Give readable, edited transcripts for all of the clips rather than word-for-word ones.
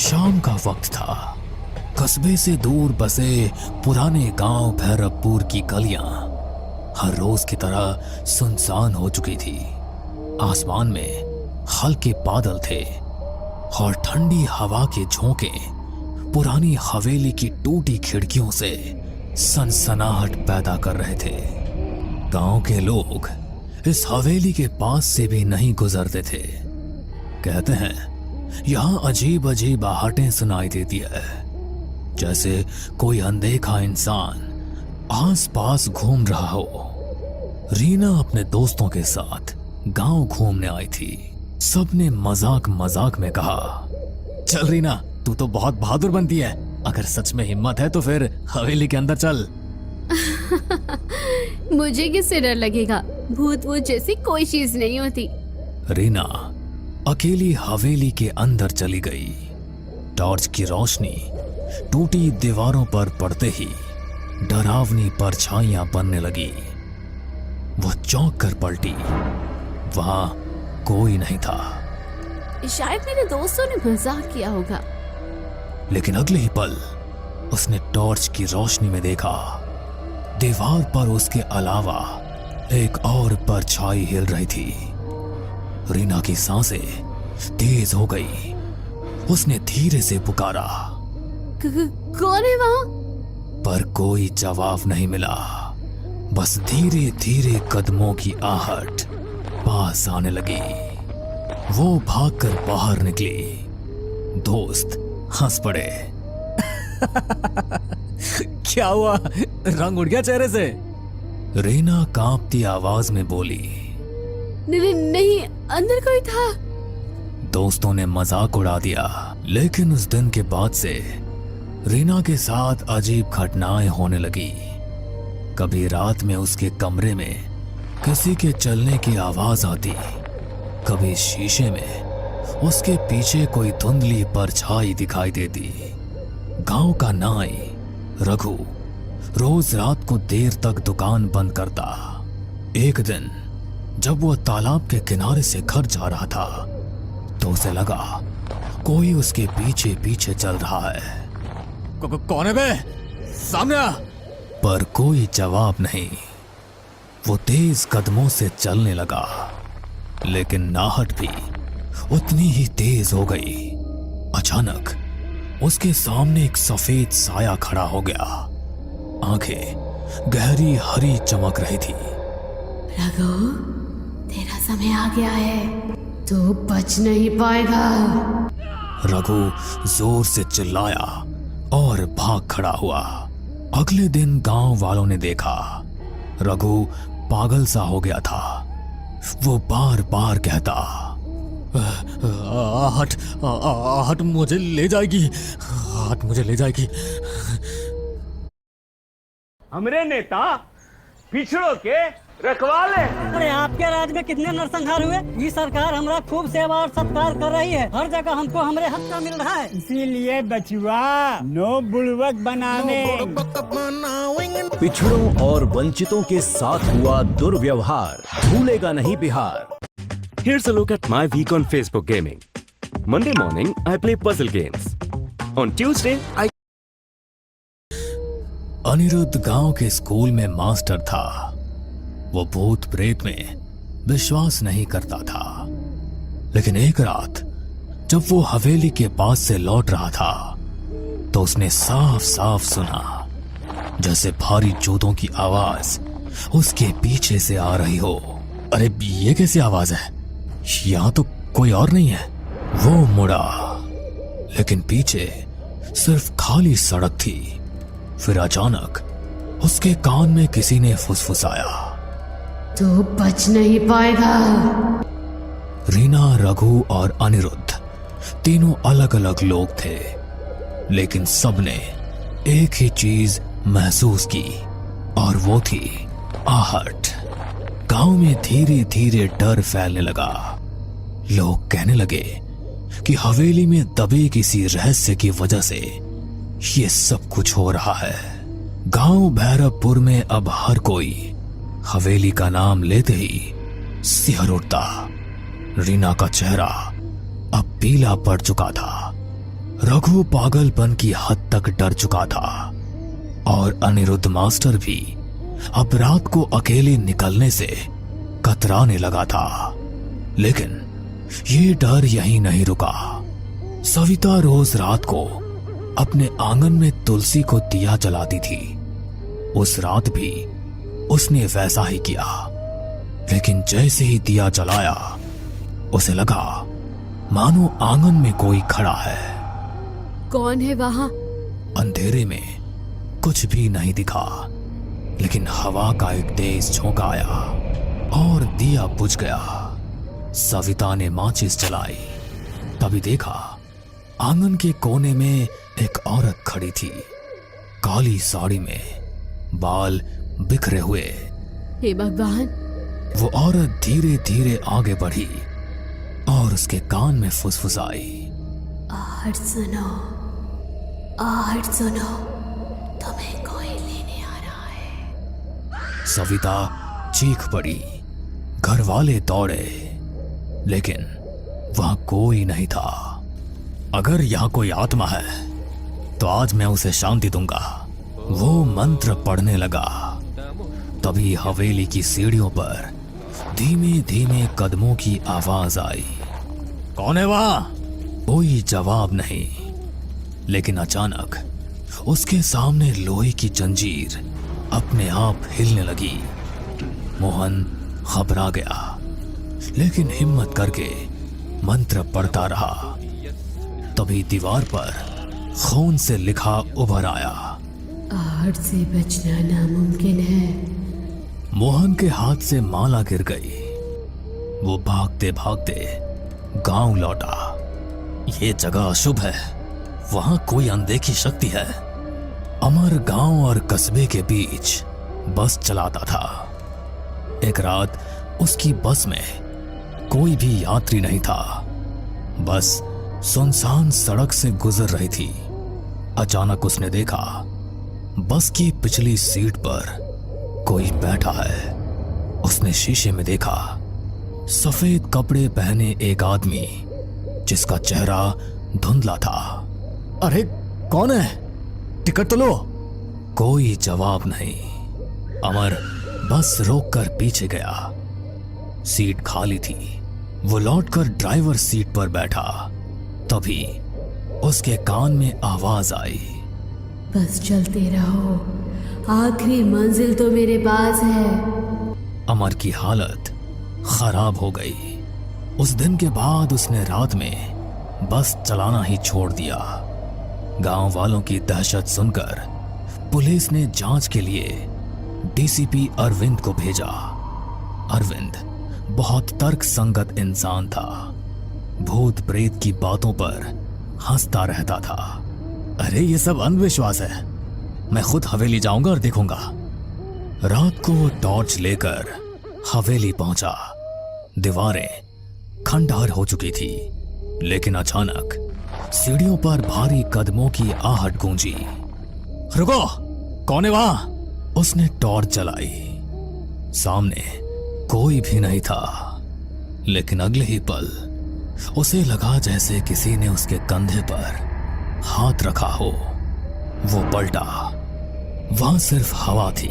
शाम का वक्त था। कस्बे से दूर बसे पुराने गांव भैरवपुर की गलियां हर रोज की तरह सुनसान हो चुकी थी। आसमान में हल्के बादल थे और ठंडी हवा के झोंके पुरानी हवेली की टूटी खिड़कियों से सनसनाहट पैदा कर रहे थे। गांव के लोग इस हवेली के पास से भी नहीं गुजरते थे। कहते हैं यहां अजीब अजीब आहटें सुनाई देती है, जैसे कोई अनदेखा इंसान आस पास घूम रहा हो। रीना अपने दोस्तों के साथ गांव घूमने आई थी। सबने मजाक मजाक में कहा, चल रीना, तू तो बहुत बहादुर बनती है। अगर सच में हिम्मत है तो फिर हवेली के अंदर चल। मुझे किससे डर लगेगा? भूत वूत जैसी कोई चीज नहीं होती। रीना अकेली हवेली के अंदर चली गई। टॉर्च की रोशनी टूटी दीवारों पर पड़ते ही डरावनी परछाइयां बनने लगी। वो चौंक कर पलटी। वहां कोई नहीं था। शायद मेरे दोस्तों ने मजाक किया होगा। लेकिन अगले ही पल उसने टॉर्च की रोशनी में देखा, दीवार पर उसके अलावा एक और परछाई हिल रही थी। रीना की सांसें तेज हो गई। उसने धीरे से पुकारा, कौन है वहां? पर कोई जवाब नहीं मिला। बस धीरे धीरे कदमों की आहट पास आने लगी। वो भागकर बाहर निकली। दोस्त हंस पड़े। क्या हुआ? रंग उड़ गया चेहरे से? रीना कांपती आवाज में बोली, नहीं, अंदर कोई था। दोस्तों ने मजाक उड़ा दिया। लेकिन उस दिन के बाद से रीना के साथ अजीब घटनाएं होने लगी। कभी रात में उसके कमरे में किसी के चलने की आवाज आती, कभी शीशे में उसके पीछे कोई धुंधली परछाई दिखाई देती। गांव का नाई रघु रोज रात को देर तक दुकान बंद करता। एक दिन जब वह तालाब के किनारे से घर जा रहा था तो उसे लगा कोई उसके पीछे पीछे चल रहा है। कौन है बे? सामने आ। पर कोई जवाब नहीं। वो तेज कदमों से चलने लगा, लेकिन नाहट भी उतनी ही तेज हो गई। अचानक उसके सामने एक सफेद साया खड़ा हो गया। आंखें गहरी हरी चमक रही थी। रघु, तेरा समय आ गया है, तू बच नहीं पाएगा। रघु जोर से चिल्लाया और भाग खड़ा हुआ। अगले दिन गांव वालों ने देखा रघु पागल सा हो गया था। वो बार बार कहता, आहट मुझे ले जाएगी, आहट मुझे ले जाएगी। हमरे नेता पिछड़ों के रखवाले। अरे आपके राज में कितने नरसंहार हुए? ये सरकार हमारा खूब सेवा और सत्कार कर रही है। हर जगह हमको हमारे हक का मिल रहा है। इसीलिए बचुआ नो बुड़वक बनाने। पिछड़ों और वंचितों के साथ हुआ दुर्व्यवहार भूलेगा नहीं Bihar. Here's a look at my week on Facebook gaming. Monday morning, I play puzzle games. On Tuesday, I... Anirudh गांव के स्कूल में मास्टर था। वो भूत प्रेत में विश्वास नहीं करता था। लेकिन एक रात जब वो हवेली के पास से लौट रहा था तो उसने साफ साफ सुना जैसे भारी जूतों की आवाज उसके पीछे से आ रही हो। अरे ये कैसी आवाज है? यहां तो कोई और नहीं है। वो मुड़ा, लेकिन पीछे सिर्फ खाली सड़क थी। फिर अचानक उसके कान में किसी ने फुसफुसाया, तू बच नहीं पाएगा। रीना, रघु और अनिरुद्ध तीनों अलग अलग लोग थे, लेकिन सबने एक ही चीज महसूस की और वो थी आहट। गांव में धीरे धीरे डर फैलने लगा। लोग कहने लगे कि हवेली में दबे किसी रहस्य की वजह से ये सब कुछ हो रहा है। गांव भैरवपुर में अब हर कोई हवेली का नाम लेते ही सिहर उठता। रीना का चेहरा अब पीला पड़ चुका था। रघु पागलपन की हद तक डर चुका था और अनिरुद्ध मास्टर भी अब रात को अकेले निकलने से कतराने लगा था। लेकिन ये डर यहीं नहीं रुका। सविता रोज रात को अपने आंगन में तुलसी को दिया जलाती थी। उस रात भी उसने वैसा ही किया, लेकिन जैसे ही दिया जलाया उसे लगा मानो आंगन में कोई खड़ा है। कौन है वहां? अंधेरे में कुछ भी नहीं दिखा, लेकिन हवा का एक तेज झोंका आया और दिया बुझ गया। सविता ने माचिस जलाई, तभी देखा आंगन के कोने में एक औरत खड़ी थी, काली साड़ी में, बाल बिखरे हुए। हे भगवान! वो औरत धीरे धीरे आगे बढ़ी और उसके कान में फुसफुसाई, आहट सुनो, आहट सुनो, तुम्हें कोई लेने आ रहा है। सविता चीख पड़ी। घर वाले दौड़े, लेकिन वहां कोई नहीं था। अगर यहां कोई आत्मा है तो आज मैं उसे शांति दूंगा। वो मंत्र पढ़ने लगा। तभी हवेली की सीढ़ियों पर धीमे धीमे कदमों की आवाज आई। कौन है वहां? कोई जवाब नहीं, लेकिन अचानक उसके सामने लोहे की जंजीर अपने आप हिलने लगी। मोहन घबरा गया, लेकिन हिम्मत करके मंत्र पढ़ता रहा। तभी दीवार पर खून से लिखा उभर आया, आहट से बचना नामुमकिन है। मोहन के हाथ से माला गिर गई। वो भागते भागते गांव लौटा। ये जगह अशुभ है, वहां कोई अनदेखी शक्ति है। अमर गांव और कस्बे के बीच बस चलाता था। एक रात उसकी बस में कोई भी यात्री नहीं था। बस सुनसान सड़क से गुजर रही थी। अचानक उसने देखा बस की पिछली सीट पर कोई बैठा है। उसने शीशे में देखा सफेद कपड़े पहने एक आदमी, जिसका चेहरा धुंधला था। अरे कौन है? टिकट तो लो। कोई जवाब नहीं। अमर बस रोककर पीछे गया। सीट खाली थी। वो लौटकर ड्राइवर सीट पर बैठा। तभी उसके कान में आवाज आई, बस चलते रहो, आखिरी मंजिल तो मेरे पास है। अमर की हालत खराब हो गई। उस दिन के बाद उसने रात में बस चलाना ही छोड़ दिया। गांव वालों की दहशत सुनकर पुलिस ने जांच के लिए डीसीपी अरविंद को भेजा। अरविंद बहुत तर्क संगत इंसान था। भूत प्रेत की बातों पर हंसता रहता था। अरे ये सब अंधविश्वास है, मैं खुद हवेली जाऊंगा और देखूंगा। रात को वो टॉर्च लेकर हवेली पहुंचा। दीवारें खंडहर हो चुकी थी, लेकिन अचानक सीढ़ियों पर भारी कदमों की आहट गूंजी। रुको, कौन है वहां? उसने टॉर्च जलाई। सामने कोई भी नहीं था, लेकिन अगले ही पल उसे लगा जैसे किसी ने उसके कंधे पर हाथ रखा हो। वो पलटा, वहां सिर्फ हवा थी।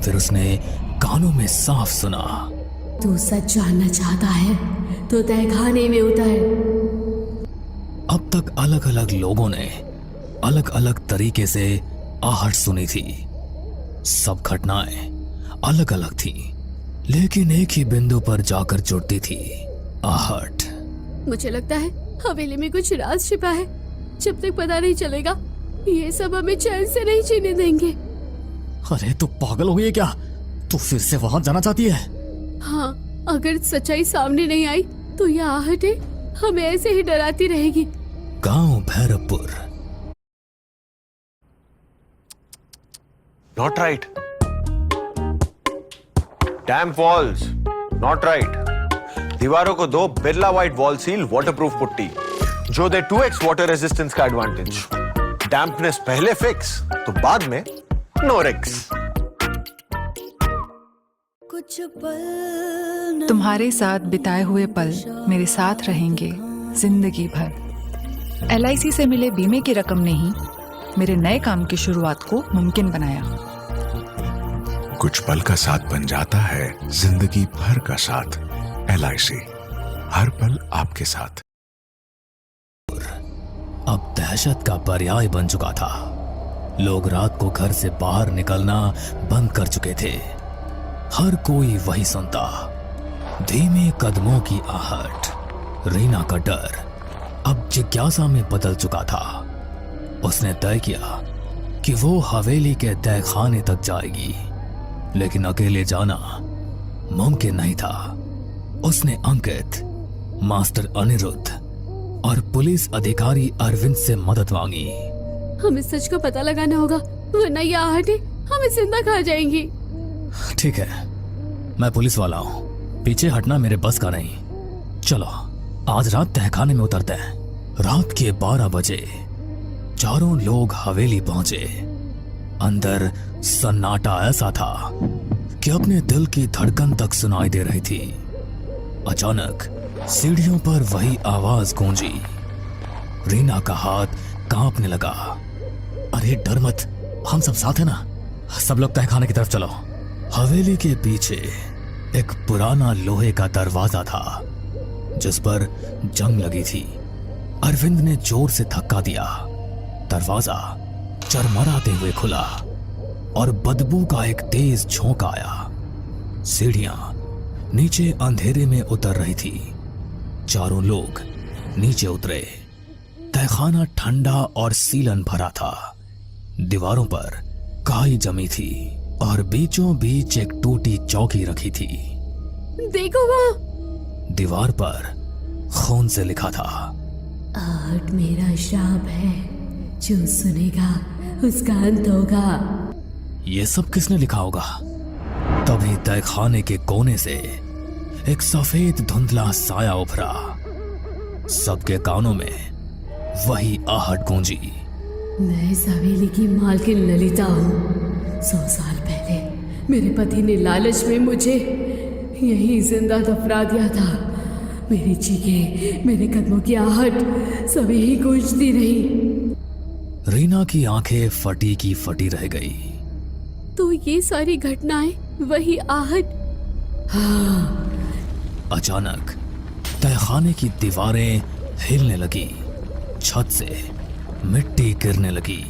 फिर उसने कानों में साफ सुना, तू सच जानना चाहता है तो तहखाने में उतर। अब तक अलग अलग लोगों ने अलग अलग तरीके से आहट सुनी थी। सब घटनाएं अलग अलग थी, लेकिन एक ही बिंदु पर जाकर जुड़ती थी, आहट। मुझे लगता है हवेली में कुछ राज छिपा है। जब तक पता नहीं चलेगा, ये सब हमें चैन से नहीं जीने देंगे। अरे तू पागल हो गई क्या? तू फिर से वहां जाना चाहती है? हाँ, अगर सच्चाई सामने नहीं आई तो यह आहटें हमें ऐसे ही डराती रहेगी। गांव Bhairavpur. Not right. Damp walls. Not right. दीवारों को दो Birla white wall seal waterproof putty, जो दे 2x वाटर रेजिस्टेंस का एडवांटेज। डैम्पनेस पहले फिक्स तो बाद में नो रिक्स। तुम्हारे साथ बिताए हुए पल मेरे साथ रहेंगे जिंदगी भर। LIC से मिले बीमे की रकम ने ही मेरे नए काम की शुरुआत को मुमकिन बनाया। कुछ पल का साथ बन जाता है जिंदगी भर का साथ। LIC, हर पल आपके साथ। अब दहशत का पर्याय बन चुका था। लोग रात को घर से बाहर निकलना बंद कर चुके थे। हर कोई वही सुनता, धीमे कदमों की आहट। रीना का डर अब जिज्ञासा में बदल चुका था। उसने तय किया कि वो हवेली के तहखाने तक जाएगी, लेकिन अकेले जाना मुमकिन नहीं था। उसने अंकित, मास्टर अनिरुद्ध और पुलिस अधिकारी अरविंद से मदद मांगी। हमें सच का पता लगाना होगा, वरना ये आहटें हमें जिंदा खा जाएंगी। ठीक है, मैं पुलिस वाला हूँ, पीछे हटना मेरे बस का नहीं। चलो आज रात तहखाने में उतरते हैं। रात के 12 बजे चारों लोग हवेली पहुंचे। अंदर सन्नाटा ऐसा था कि अपने दिल की धड़कन तक सुनाई दे रही थी। अचानक सीढ़ियों पर वही आवाज गूंजी। रीना का हाथ कांपने लगा। अरे डर मत, हम सब साथ हैं ना। सब लोग तहखाने की तरफ चलो। हवेली के पीछे एक पुराना लोहे का दरवाजा था जिस पर जंग लगी थी। अरविंद ने जोर से धक्का दिया। दरवाजा चरमराते हुए खुला और बदबू का एक तेज झोंका आया। सीढ़ियां नीचे अंधेरे में उतर रही थी। चारों लोग नीचे उतरे। तहखाना ठंडा और सीलन भरा था। दीवारों पर काई जमी थी और बीचों बीच एक टूटी चौकी रखी थी। देखो वहाँ। दीवार पर खून से लिखा था, आहट मेरा शाप है, जो सुनेगा उसका अंत होगा। ये सब किसने लिखा होगा? तभी तहखाने के कोने से एक सफेद धुंधला साया उभरा। सबके कानों में वही आहट गूंजी। मैं इस हवेली की मालकिन ललिता हूँ। 100 साल पहले मेरे पति ने लालच में मुझे यही जिंदा दफना दिया था। मेरी चीखें, मेरे कदमों की आहट सब यही गूंजती रही। रीना की आंखें फटी की फटी रह गई। तो ये सारी घटनाएं वही आहट? हाँ। अचानक तहखाने की दीवारें हिलने लगी। छत से मिट्टी गिरने लगी।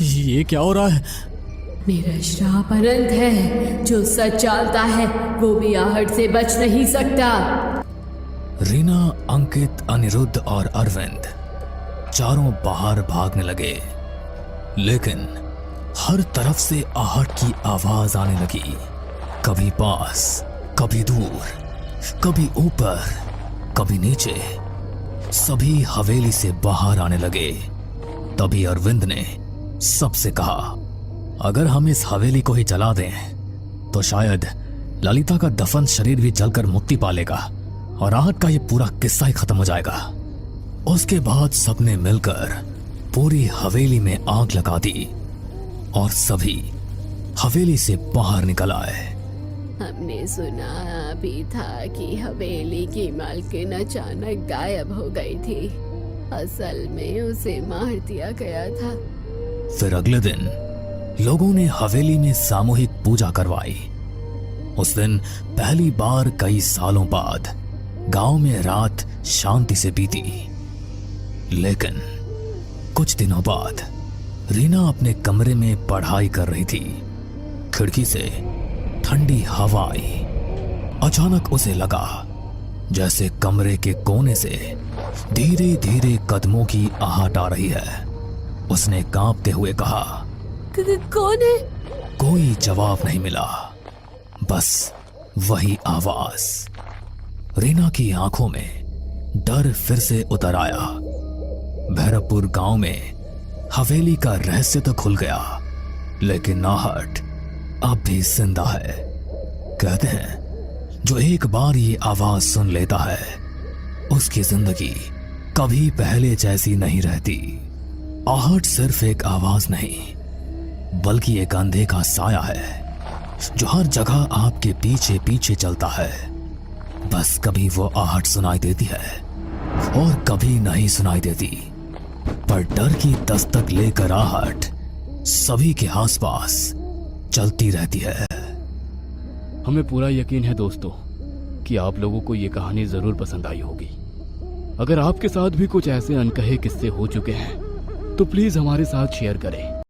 ये क्या हो रहा है? मेरा श्राप अनंत है। जो सच जानता है वो भी आहट से बच नहीं सकता। रीना, अंकित, अनिरुद्ध और अरविंद चारों बाहर भागने लगे, लेकिन हर तरफ से आहट की आवाज आने लगी। कभी पास, कभी दूर, कभी ऊपर, कभी नीचे। सभी हवेली से बाहर आने लगे। तभी अरविंद ने सबसे कहा, अगर हम इस हवेली को ही जला दें तो शायद ललिता का दफन शरीर भी जलकर मुक्ति पा लेगा और आहट का ये पूरा किस्सा ही खत्म हो जाएगा। उसके बाद सबने मिलकर पूरी हवेली में आग लगा दी और सभी हवेली से बाहर निकल आए। हमने सुना भी था कि हवेली की मालकिन अचानक गायब हो गई थी। असल में उसे मार दिया गया था। फिर अगले दिन लोगों ने हवेली में सामूहिक पूजा करवाई। उस दिन पहली बार कई सालों बाद गांव में रात शांति से बीती। लेकिन कुछ दिनों बाद रीना अपने कमरे में पढ़ाई कर रही थी। खिड़की से ठंडी हवा आई। अचानक उसे लगा जैसे कमरे के कोने से धीरे धीरे कदमों की आहट आ रही है। उसने कांपते हुए कहा, कौन है? कोई जवाब नहीं मिला, बस वही आवाज। रीना की आंखों में डर फिर से उतर आया। भैरवपुर गांव में हवेली का रहस्य तो खुल गया, लेकिन आहट अब भी जिंदा है। कहते हैं जो एक बार ये आवाज सुन लेता है उसकी जिंदगी कभी पहले जैसी नहीं रहती। आहट सिर्फ एक आवाज नहीं बल्कि एक अंधे का साया है जो हर जगह आपके पीछे पीछे चलता है। बस कभी वो आहट सुनाई देती है और कभी नहीं सुनाई देती, पर डर की दस्तक लेकर आहट सभी के आसपास चलती रहती है। हमें पूरा यकीन है दोस्तों कि आप लोगों को ये कहानी जरूर पसंद आई होगी। अगर आपके साथ भी कुछ ऐसे अनकहे किस्से हो चुके हैं तो प्लीज हमारे साथ शेयर करें।